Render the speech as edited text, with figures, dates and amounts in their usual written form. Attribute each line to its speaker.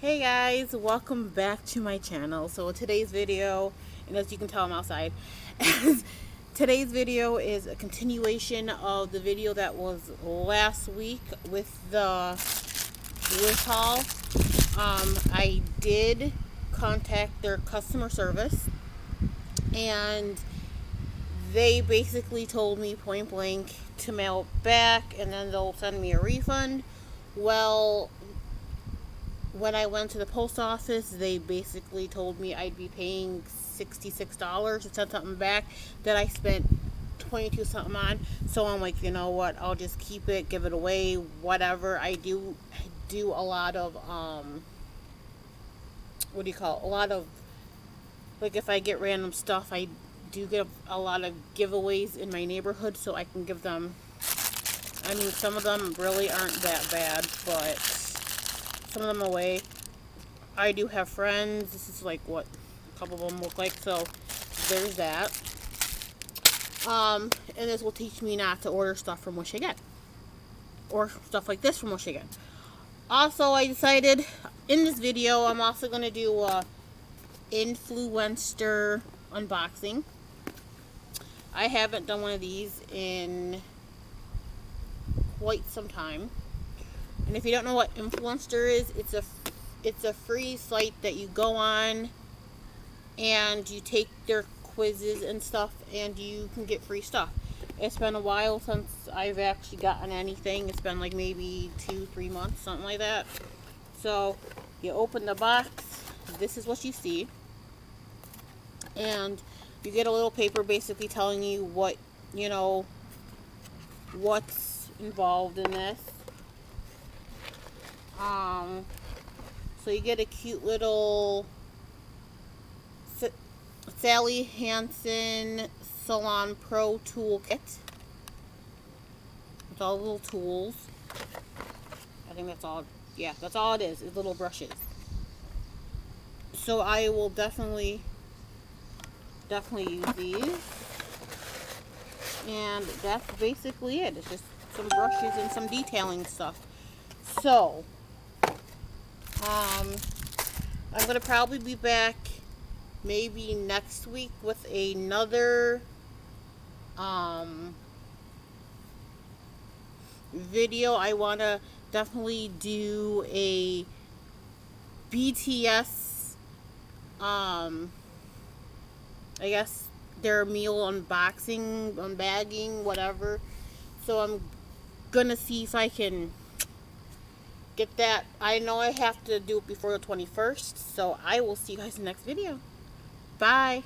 Speaker 1: Hey guys, welcome back to my channel. So today's video, and as you can tell I'm outside, today's video is a continuation of the video that was last week with the wish haul. I did contact their customer service and they basically told me point blank to mail it back and then they'll send me a refund. Well, when I went to the post office, they basically told me I'd be paying $66 to send something back that I spent 22 something on. So I'm like, you know what? I'll just keep it, give it away, whatever. I do a lot of what do you call it? A lot of, like, if I get random stuff, I do get a lot of giveaways in my neighborhood, so I can give them. I mean, some of them really aren't that bad, but some of them away. I do have friends. This is like what a couple of them look like, so there's that. And this will teach me not to order stuff from Wish Again, or stuff like this from Wish Again. Also, I decided in this video I'm also going to do a Influenster unboxing. I haven't done one of these in quite some time. And if you don't know what Influenster is, it's a free site that you go on and you take their quizzes and stuff and you can get free stuff. It's been a while since I've actually gotten anything. It's been like maybe 2-3 months, something like that. So you open the box, this is what you see, and you get a little paper basically telling you what, you know, what's involved in this. So you get a cute little Sally Hansan Salon Pro Toolkit with all the little tools. I think that's all. Yeah, that's all it is little brushes. So I will definitely use these. And that's basically it. It's just some brushes and some detailing stuff. So I'm going to probably be back maybe next week with another video. I want to definitely do a BTS, I guess their meal unboxing, unbagging, whatever. So I'm going to see if I can get that. I know I have to do it before the 21st, so I will see you guys in the next video. Bye.